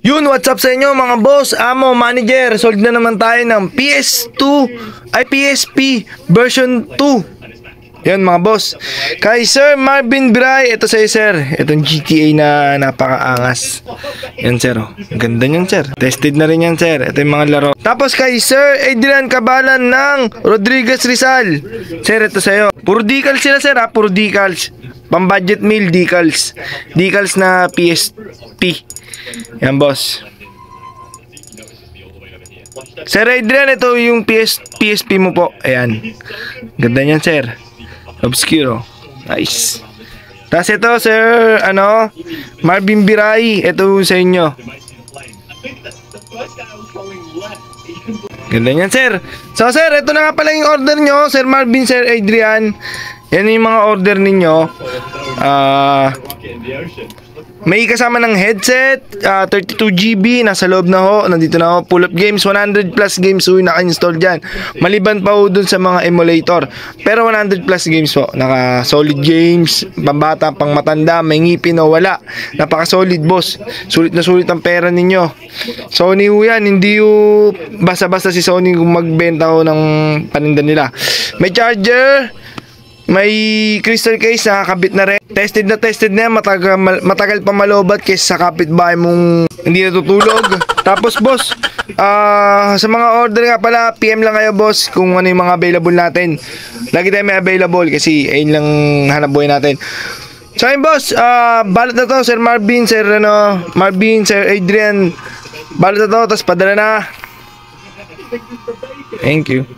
Yun, what's up sa inyo mga boss, amo, manager. Sold na naman tayo ng PS2 ay PSP version 2. Yan mga boss. Kay Sir Marvin Bray, ito sa'yo sir. Itong GTA na napakaangas. Yan sir, oh. Ang ganda niyan sir. Tested na rin yan sir. Ito yung mga laro. Tapos kay Sir Adrian Cabalan ng Rodriguez Rizal. Sir, ito sa'yo. Puro decals sila sir ha, puro decals. Pang budget meal decals. Decals na PSP. Yan boss. Sir Adrian, ito yung PSP mo po. Ayan. Ganda niyan sir. Obscuro. Nice. Tapos ito sir, Marvin Biray. Ito sa inyo. Ganda niyan sir. So sir, ito na nga pala yung order nyo. Sir Marvin, Sir Adrian. Yan yung mga order ninyo. May kasama ng headset, 32GB, nasa loob na ho, nandito na ho, pull up games, 100 plus games ho naka-install dyan. Maliban pa ho dun sa mga emulator. Pero 100 plus games ho, naka solid games, pambata, pang matanda, may ngipin o wala. Napaka solid boss, sulit na sulit ang pera ninyo. Sony ho yan, hindi ho basta-basta si Sony kung magbenta ho ng paninda nila. May charger, may crystal case, nakakabit na rin. Tested na yan, matagal pa malobat kaysa sa kapitbahay mong hindi natutulog. Tapos boss, sa mga order nga pala, PM lang kayo boss kung ano yung mga available natin. Lagi tayo may available kasi ayun lang hanap buhay natin. So ayun boss, balot na to Sir Marvin, Sir Adrian. Balot na to, tapos padala na. Thank you.